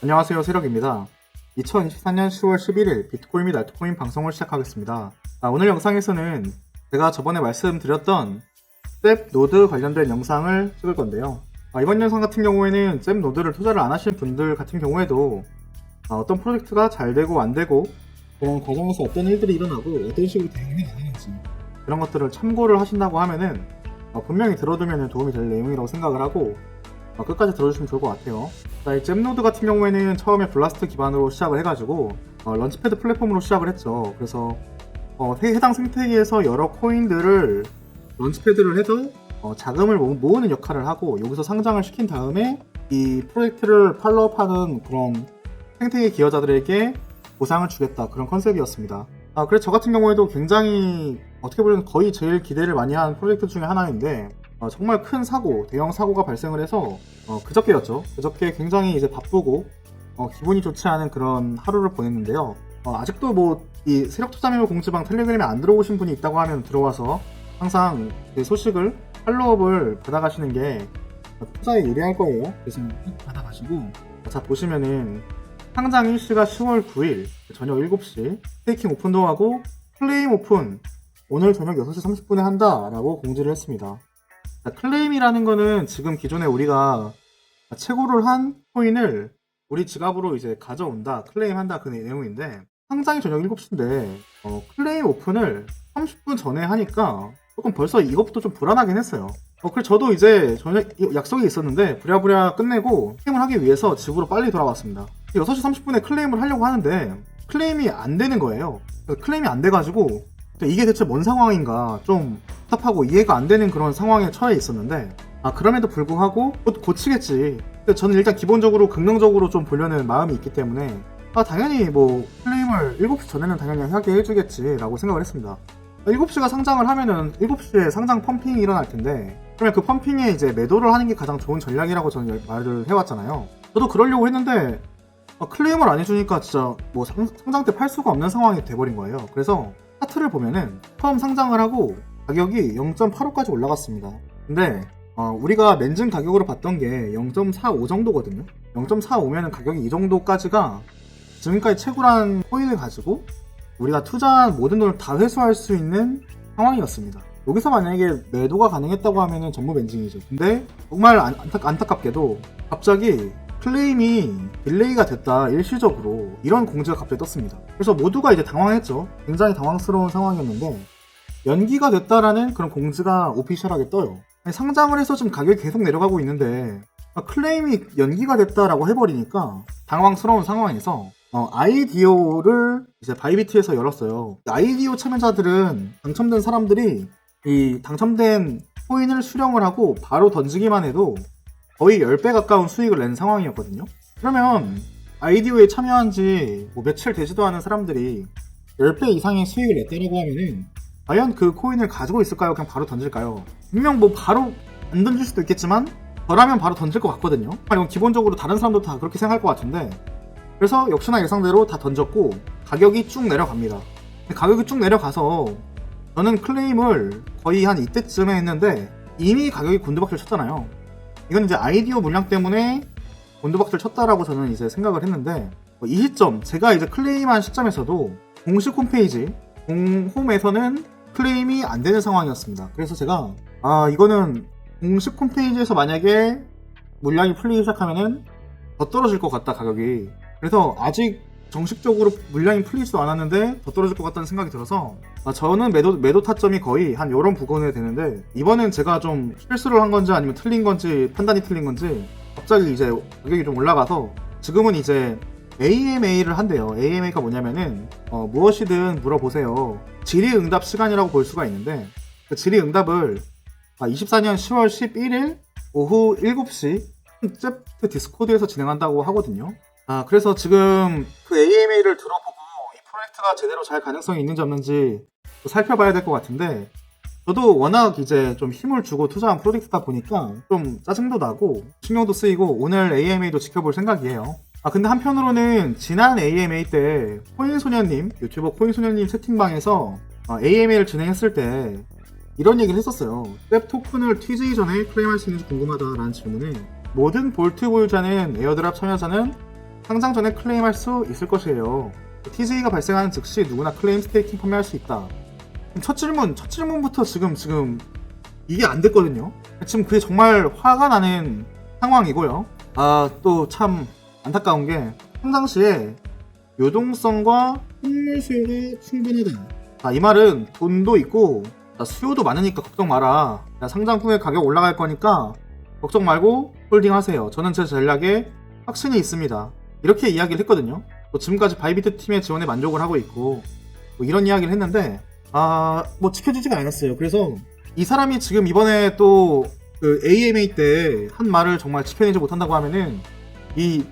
안녕하세요, 세력입니다. 2024년 10월 11일 비트코인 및 알트코인 방송을 시작하겠습니다. 오늘 영상에서는 제가 저번에 말씀드렸던 잽 노드 관련된 영상을 찍을 건데요. 이번 영상 같은 경우에는 잽 노드를 투자를 안 하신 분들 같은 경우에도 어떤 프로젝트가 잘 되고 안 되고 그런 과정에서 어떤 일들이 일어나고 어떤 식으로 대응이 가능한지 그런 것들을 참고를 하신다고 하면은 분명히 들어두면 도움이 될 내용이라고 생각을 하고 끝까지 들어주시면 좋을 것 같아요. 이 잼노드 같은 경우에는 처음에 블라스트 기반으로 시작을 해가지고 런치패드 플랫폼으로 시작을 했죠. 그래서 해당 생태계에서 여러 코인들을 런치패드를 해서 자금을 모으는 역할을 하고 여기서 상장을 시킨 다음에 이 프로젝트를 팔로우하는 그런 생태계 기여자들에게 보상을 주겠다, 그런 컨셉이었습니다. 그래서 저 같은 경우에도 굉장히 어떻게 보면 거의 제일 기대를 많이 한 프로젝트 중에 하나인데 정말 큰 사고, 대형 사고가 발생을 해서 그저께였죠. 그저께 굉장히 이제 바쁘고 기분이 좋지 않은 그런 하루를 보냈는데요. 아직도 이 세력투자매매 공지방 텔레그램에 안 들어오신 분이 있다고 하면 들어와서 항상 그 소식을 팔로우업을 받아가시는 게 투자에 유리할 거예요. 그래서 받아가시고, 자 보시면은 상장 일시가 10월 9일 저녁 7시 스테이킹 오픈도 하고 클레임 오픈 오늘 저녁 6시 30분에 한다라고 공지를 했습니다. 클레임이라는 거는 지금 기존에 우리가 채굴을 한 코인을 우리 지갑으로 이제 가져온다, 클레임한다, 그 내용인데, 상장이 저녁 7시인데 클레임 오픈을 30분 전에 하니까 조금 벌써 이것부터 좀 불안하긴 했어요. 그래서 저도 이제 저녁 약속이 있었는데 부랴부랴 끝내고 클레임을 하기 위해서 집으로 빨리 돌아왔습니다. 6시 30분에 클레임을 하려고 하는데 클레임이 안 되는 거예요. 클레임이 안 돼가지고 이게 대체 뭔 상황인가 좀 답답하고 이해가 안 되는 그런 상황에 처해 있었는데, 그럼에도 불구하고 곧 고치겠지. 저는 일단 기본적으로 긍정적으로 좀 보려는 마음이 있기 때문에 당연히 클레임을 7시 전에는 당연히 하게 해주겠지 라고 생각을 했습니다. 7시가 상장을 하면은 7시에 상장 펌핑이 일어날 텐데, 그러면 그 펌핑에 이제 매도를 하는 게 가장 좋은 전략이라고 저는 말을 해왔잖아요. 저도 그러려고 했는데 클레임을 안 해주니까 진짜 상장 때 팔 수가 없는 상황이 돼버린 거예요. 그래서 차트를 보면은 처음 상장을 하고 가격이 0.85까지 올라갔습니다. 근데 우리가 맨증 가격으로 봤던 게 0.45 정도거든요. 0.45면은 가격이 이 정도까지가 지금까지 채굴한 코인을 가지고 우리가 투자한 모든 돈을 다 회수할 수 있는 상황이었습니다. 여기서 만약에 매도가 가능했다고 하면은 전부 맨증이죠. 근데 정말 안타깝게도 갑자기 클레임이 딜레이가 됐다, 일시적으로, 이런 공지가 갑자기 떴습니다. 그래서 모두가 이제 당황했죠. 굉장히 당황스러운 상황이었는데 연기가 됐다라는 그런 공지가 오피셜하게 떠요. 상장을 해서 지금 가격이 계속 내려가고 있는데 클레임이 연기가 됐다라고 해버리니까 당황스러운 상황에서 IDO를 이제 바이비트에서 열었어요. IDO 참여자들은 당첨된 사람들이 이 당첨된 코인을 수령을 하고 바로 던지기만 해도 거의 10배 가까운 수익을 낸 상황이었거든요. 그러면 IDO에 참여한 지 며칠 되지도 않은 사람들이 10배 이상의 수익을 냈다고 하면은 과연 그 코인을 가지고 있을까요? 그냥 바로 던질까요? 분명 바로 안 던질 수도 있겠지만 저라면 바로 던질 것 같거든요. 이건 기본적으로 다른 사람도 다 그렇게 생각할 것 같은데, 그래서 역시나 예상대로 다 던졌고 가격이 쭉 내려갑니다. 가격이 쭉 내려가서 저는 클레임을 거의 한 이때쯤에 했는데 이미 가격이 곤두박질 쳤잖아요. 이건 이제 IDO 물량 때문에 곤두박질 쳤다라고 저는 이제 생각을 했는데, 이 시점, 제가 이제 클레임한 시점에서도 공식 홈페이지 홈에서는 클레임이 안 되는 상황이었습니다. 그래서 제가 이거는 공식 홈페이지에서 만약에 물량이 풀리기 시작하면은 더 떨어질 것 같다, 가격이. 그래서 아직 정식적으로 물량이 풀리지도 않았는데 더 떨어질 것 같다는 생각이 들어서 저는 매도 타점이 거의 한 이런 부근에 되는데, 이번엔 제가 좀 실수를 한 건지 아니면 틀린 건지, 판단이 틀린 건지 갑자기 이제 가격이 좀 올라가서 지금은 이제 AMA를 한대요. AMA가 뭐냐면은 무엇이든 물어보세요, 질의응답 시간이라고 볼 수가 있는데, 그 질의응답을 24년 10월 11일 오후 7시 잽 디스코드에서 진행한다고 하거든요. 그래서 지금 그 AMA를 들어보고 이 프로젝트가 제대로 잘 가능성이 있는지 없는지 살펴봐야 될 것 같은데, 저도 워낙 이제 좀 힘을 주고 투자한 프로젝트다 보니까 좀 짜증도 나고 신경도 쓰이고 오늘 AMA도 지켜볼 생각이에요. 근데 한편으로는 지난 AMA 때 코인소년님, 유튜버 코인소년님 채팅방에서 AMA를 진행했을 때 이런 얘기를 했었어요. 잽 토큰을 TG 전에 클레임할 수 있는지 궁금하다라는 질문에, 모든 볼트 보유자는 에어드랍 참여자는 상장 전에 클레임할 수 있을 것이에요. TG가 발생하는 즉시 누구나 클레임 스테이킹 판매할 수 있다. 첫 질문부터 지금 이게 안 됐거든요. 지금 그게 정말 화가 나는 상황이고요. 또 참 안타까운 게 평상시에 유동성과 현물 수요가 충분하다. 이 말은 돈도 있고 수요도 많으니까 걱정 마라. 상장 후에 가격 올라갈 거니까 걱정 말고 홀딩 하세요. 저는 제 전략에 확신이 있습니다. 이렇게 이야기를 했거든요. 지금까지 바이비트 팀의 지원에 만족을 하고 있고 이런 이야기를 했는데 지켜지지가 않았어요. 그래서 이 사람이 지금 이번에 또 그 AMA 때 한 말을 정말 지켜내지 못한다고 하면은 이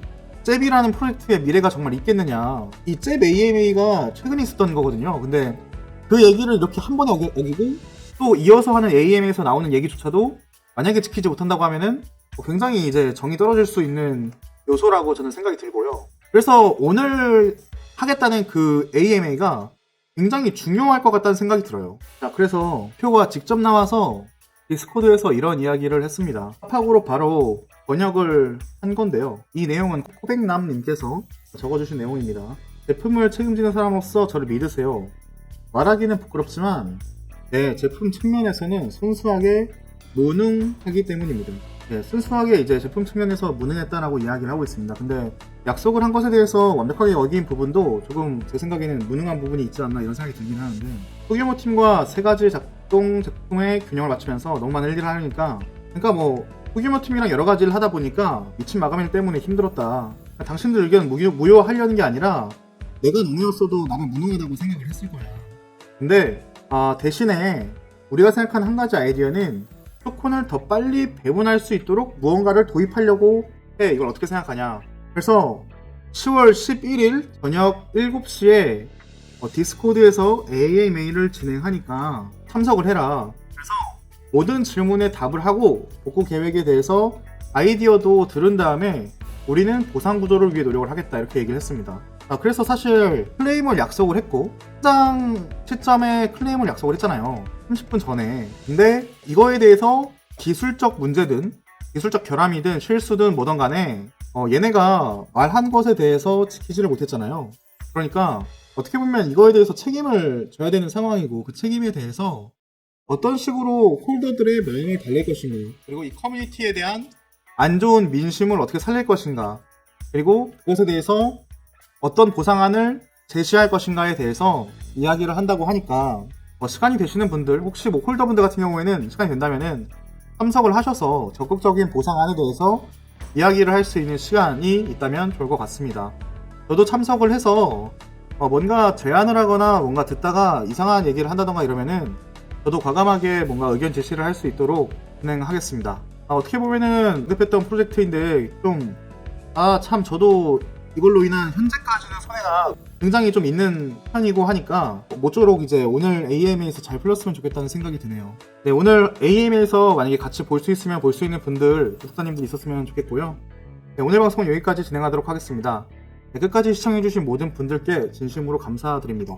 잽이라는 프로젝트의 미래가 정말 있겠느냐. 이 잽 AMA가 최근에 있었던 거거든요. 근데 그 얘기를 이렇게 한 번에 어기고 또 이어서 하는 AMA에서 나오는 얘기조차도 만약에 지키지 못한다고 하면은 굉장히 이제 정이 떨어질 수 있는 요소라고 저는 생각이 들고요. 그래서 오늘 하겠다는 그 AMA가 굉장히 중요할 것 같다는 생각이 들어요. 그래서 표가 직접 나와서 디스코드에서 이런 이야기를 했습니다. 팝으로 바로 번역을 한 건데요. 이 내용은 코백남님께서 적어주신 내용입니다. 제품을 책임지는 사람으로서 저를 믿으세요. 말하기는 부끄럽지만 내 제품 측면에서는 순수하게 무능하기 때문입니다. 순수하게 이제 제품 측면에서 무능했다라고 이야기를 하고 있습니다. 근데 약속을 한 것에 대해서 완벽하게 어긴 부분도 조금 제 생각에는 무능한 부분이 있지 않나 이런 생각이 들긴 하는데 소규모 팀과 세 가지 작동 제품의 균형을 맞추면서 너무 많은 일을 하려니까 그러니까 소규모 팀이랑 여러 가지를 하다 보니까 미친 마감일 때문에 힘들었다. 당신들 의견 무효하려는 게 아니라 내가 너무였어도 나는 무능하다고 생각을 했을 거야. 근데 대신에 우리가 생각하는 한 가지 아이디어는 토큰을 더 빨리 배분할 수 있도록 무언가를 도입하려고 해. 이걸 어떻게 생각하냐. 그래서 10월 11일 저녁 7시에 디스코드에서 AMA를 진행하니까 참석을 해라. 그래서 모든 질문에 답을 하고 복구 계획에 대해서 아이디어도 들은 다음에 우리는 보상 구조를 위해 노력을 하겠다 이렇게 얘기를 했습니다. 그래서 사실 클레임을 약속을 했고 상장 시점에 클레임을 약속을 했잖아요. 30분 전에. 근데 이거에 대해서 기술적 문제든 기술적 결함이든 실수든 뭐든 간에 얘네가 말한 것에 대해서 지키지를 못했잖아요. 그러니까 어떻게 보면 이거에 대해서 책임을 져야 되는 상황이고 그 책임에 대해서 어떤 식으로 홀더들의 마음을 달랠 것인가, 그리고 이 커뮤니티에 대한 안 좋은 민심을 어떻게 살릴 것인가, 그리고 그것에 대해서 어떤 보상안을 제시할 것인가에 대해서 이야기를 한다고 하니까 시간이 되시는 분들, 혹시 홀더분들 같은 경우에는 시간이 된다면은 참석을 하셔서 적극적인 보상안에 대해서 이야기를 할 수 있는 시간이 있다면 좋을 것 같습니다. 저도 참석을 해서 뭔가 제안을 하거나 뭔가 듣다가 이상한 얘기를 한다던가 이러면은 저도 과감하게 뭔가 의견 제시를 할 수 있도록 진행하겠습니다. 어떻게 보면은 급했던 프로젝트인데 참 저도 이걸로 인한 현재까지는 손해가 굉장히 좀 있는 편이고 하니까 모쪼록 이제 오늘 AMA에서 잘 풀렸으면 좋겠다는 생각이 드네요. 네, 오늘 AMA에서 만약에 같이 볼 수 있으면 볼 수 있는 분들, 구독자님들 있었으면 좋겠고요. 네, 오늘 방송은 여기까지 진행하도록 하겠습니다. 네, 끝까지 시청해주신 모든 분들께 진심으로 감사드립니다.